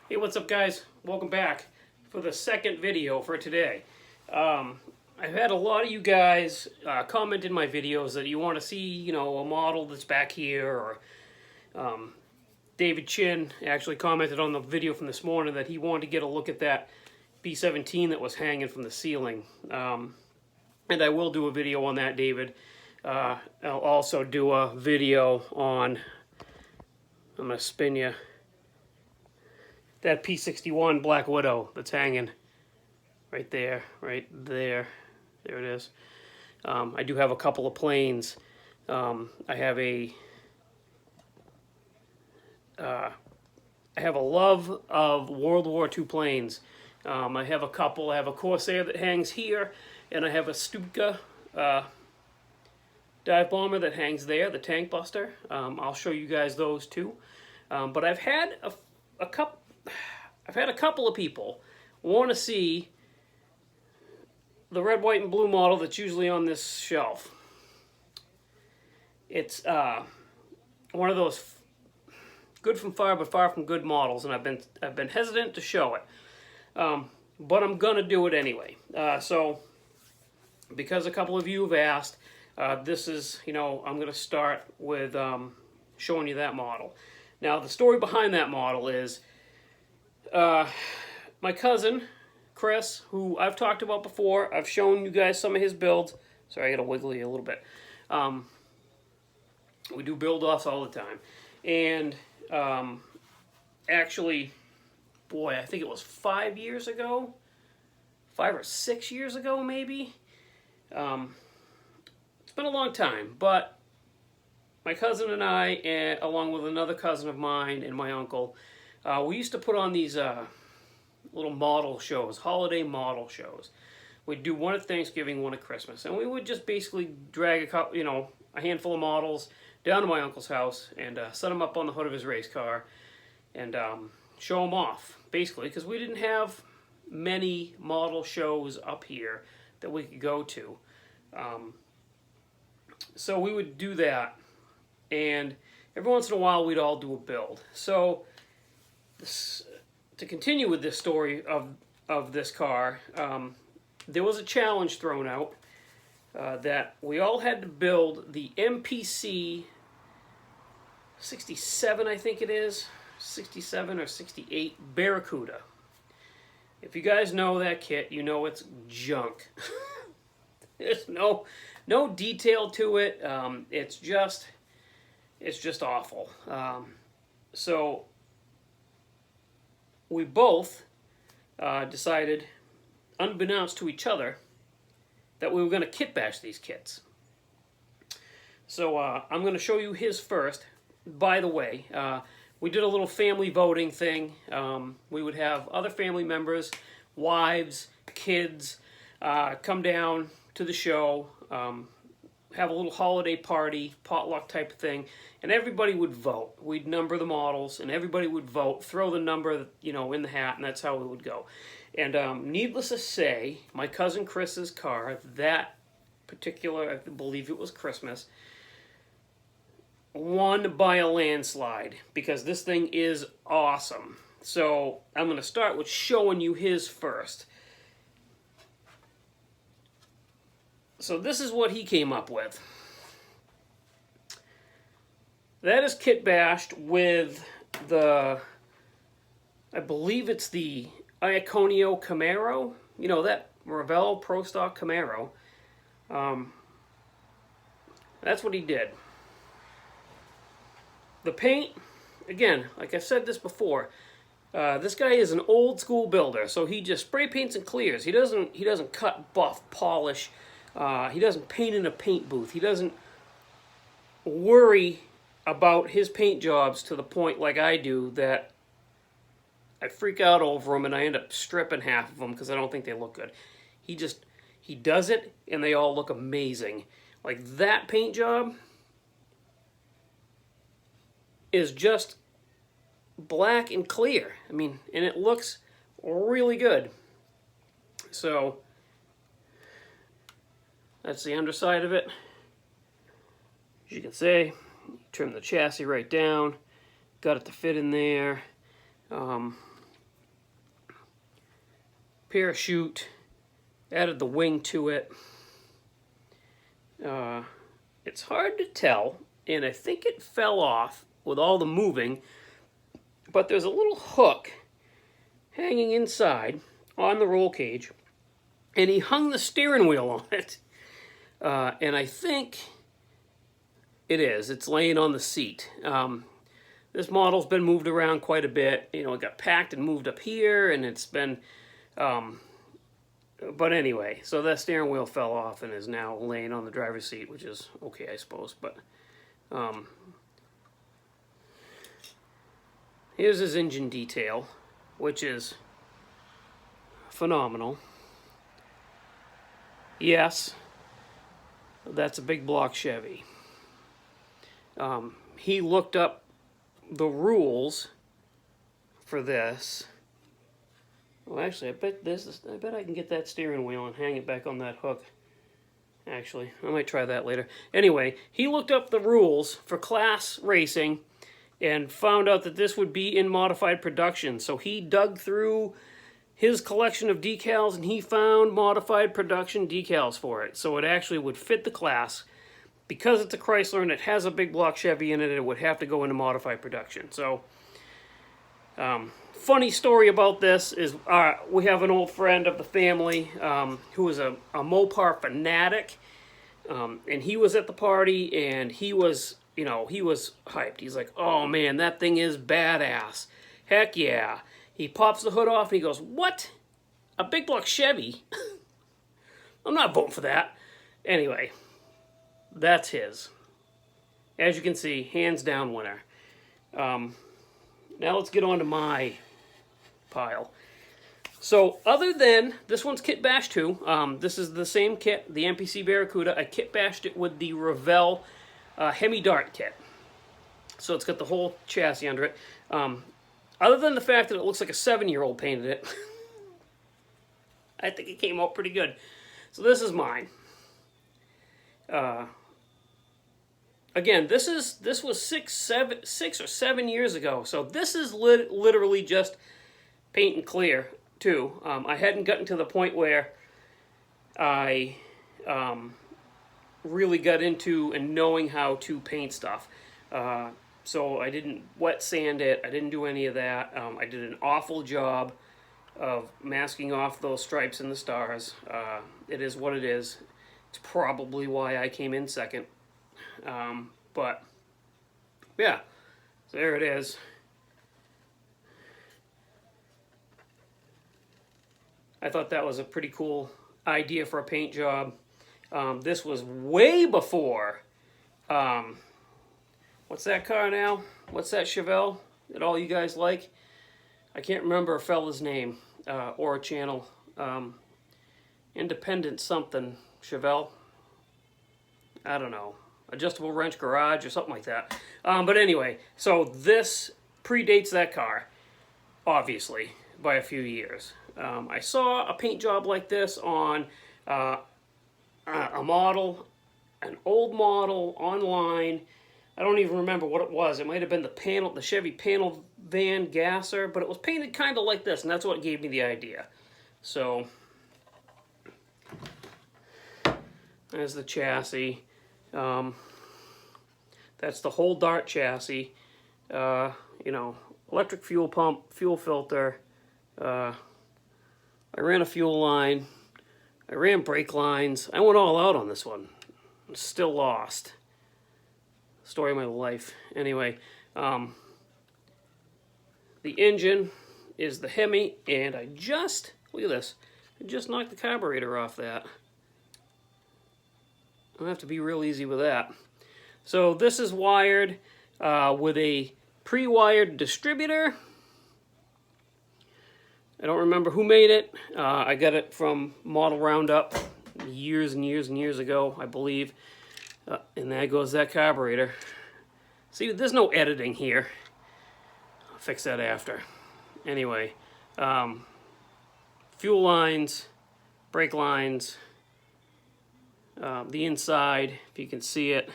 Hey, what's up, guys? Welcome back for the second video for today. I've had a lot of you guys comment in my videos that you want to see, a model that's back here, or David Chin actually commented on the video from this morning that he wanted to get a look at that B-17 that was hanging from the ceiling. And I will do a video on that, David. I'll also do a video on, I'm going to spin you, that P-61 Black Widow that's hanging right there, right there. There it is. I do have a couple of planes. I have a love of World War II planes. I have a couple. I have a Corsair that hangs here, and I have a Stuka dive bomber that hangs there, the Tank Buster. I'll show you guys those too. But I've had a couple of people want to see the red, white, and blue model that's usually on this shelf. It's one of those good from far but far from good models, and I've been hesitant to show it, but I'm gonna do it anyway. So because a couple of you have asked, this is I'm gonna start with showing you that model. Now the story behind that model is my cousin Chris, who I've talked about before. I've shown you guys some of his builds. Sorry, I gotta wiggle you a little bit. We do build offs all the time, and actually, boy, I think it was 5 years ago, 5 or 6 years ago, maybe. It's been a long time, but my cousin and I, along with another cousin of mine and my uncle, we used to put on these little model shows, holiday model shows. We'd do one at Thanksgiving, one at Christmas, and we would just basically drag a handful of models down to my uncle's house and set them up on the hood of his race car and show them off, basically, because we didn't have many model shows up here that we could go to. So we would do that, and every once in a while we'd all do a build. So to continue with this story of this car, there was a challenge thrown out that we all had to build the MPC 67, I think it is, 67 or 68 Barracuda. If you guys know that kit, you know it's junk. There's no detail to it. It's just awful. So we both decided, unbeknownst to each other, that we were going to kit bash these kits. So I'm going to show you his first. By the way, we did a little family voting thing. We would have other family members, wives, kids, come down to the show, have a little holiday party, potluck type of thing, and everybody would vote. We'd number the models, and everybody would vote, throw the number, in the hat, and that's how it would go. And needless to say, my cousin Chris's car, that particular, I believe it was Christmas, won by a landslide, because this thing is awesome. So I'm going to start with showing you his first. So this is what he came up with. That is kit bashed with the, I believe it's the Iaconio Camaro. That Revell Pro Stock Camaro. That's what he did. The paint, again, like I said this before, this guy is an old school builder, so he just spray paints and clears. He doesn't cut, buff, polish. He doesn't paint in a paint booth. He doesn't worry about his paint jobs to the point like I do that I freak out over them and I end up stripping half of them because I don't think they look good. He does it and they all look amazing. Like that paint job is just black and clear. And it looks really good. So that's the underside of it. As you can see, trim the chassis right down. Got it to fit in there. parachute, added the wing to it. It's hard to tell, and I think it fell off with all the moving, but there's a little hook hanging inside on the roll cage, and he hung the steering wheel on it. And I think it's laying on the seat. This model's been moved around quite a bit. You know, it got packed and moved up here, and it's been, but anyway, so that steering wheel fell off and is now laying on the driver's seat, which is okay, I suppose. But here's his engine detail, which is phenomenal. Yes, that's a big block Chevy. He looked up the rules for this. Well, actually, I bet I can get that steering wheel and hang it back on that hook. Actually, I might try that later. Anyway, he looked up the rules for class racing and found out that this would be in modified production. So he dug through his collection of decals and he found modified production decals for it. So it actually would fit the class. Because it's a Chrysler and it has a big block Chevy in it, it would have to go into modified production. So, funny story about this is we have an old friend of the family who is a Mopar fanatic, and he was at the party and he was hyped. He's like, "Oh man, that thing is badass! Heck yeah!" He pops the hood off and he goes, "What? A big block Chevy? I'm not voting for that." Anyway. That's his. As you can see, hands down winner. Now let's get on to my pile. So other than, this one's kit bashed too. This is the same kit, the MPC Barracuda. I kit bashed it with the Revell Hemi Dart kit. So it's got the whole chassis under it. Other than the fact that it looks like a 7-year-old painted it, I think it came out pretty good. So this is mine. Again, this was 6 or 7 years ago, so this is literally just paint and clear too. I hadn't gotten to the point where I really got into and knowing how to paint stuff. So I didn't wet sand it. I didn't do any of that. I did an awful job of masking off those stripes and the stars. It is what it is. It's probably why I came in second. But yeah, so there it is. I thought that was a pretty cool idea for a paint job. This was way before, what's that car now? What's that Chevelle that all you guys like? I can't remember a fella's name, or a channel. Independent something, Chevelle. I don't know. Adjustable wrench garage or something like that. But anyway, so this predates that car, obviously, by a few years. I saw a paint job like this on a model, an old model online. I don't even remember what it was. It might have been the Chevy panel van gasser, but it was painted kind of like this, and that's what gave me the idea. So there's the chassis. That's the whole Dart chassis. Electric fuel pump, fuel filter. I ran a fuel line. I ran brake lines. I went all out on this one. I'm still lost. Story of my life. Anyway, the engine is the Hemi, and look at this. I just knocked the carburetor off that. I'll have to be real easy with that. So this is wired with a pre-wired distributor. I don't remember who made it. I got it from Model Roundup years and years and years ago, I believe. And there goes that carburetor. See, there's no editing here. I'll fix that after. Anyway, fuel lines, brake lines, the inside, if you can see it.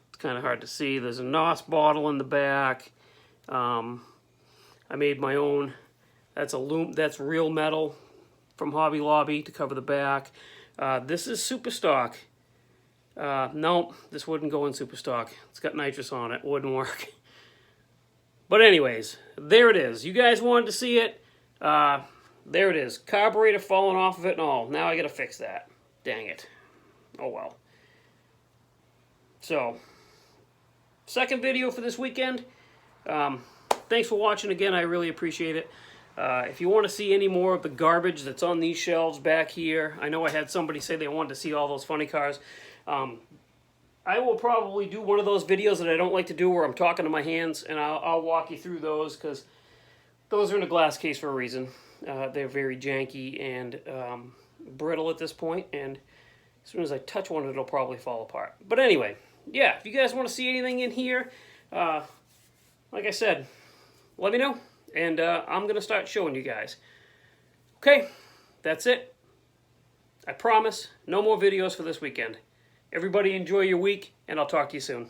It's kind of hard to see. There's a NOS bottle in the back. I made my own That's real metal from Hobby Lobby to cover the back. This is super stock. No, this wouldn't go in super stock. It's got nitrous on it. Wouldn't work. But anyways, there it is. You guys wanted to see it. There it is. Carburetor falling off of it and all. Now I gotta fix that. Dang it. Oh well. So, second video for this weekend. Thanks for watching again. I really appreciate it. If you want to see any more of the garbage that's on these shelves back here, I know I had somebody say they wanted to see all those funny cars. I will probably do one of those videos that I don't like to do where I'm talking to my hands, and I'll walk you through those because those are in a glass case for a reason. They're very janky and brittle at this point, and as soon as I touch one, it'll probably fall apart. But anyway, yeah, if you guys want to see anything in here, like I said, let me know, and I'm going to start showing you guys. Okay, that's it. I promise, no more videos for this weekend. Everybody enjoy your week, and I'll talk to you soon.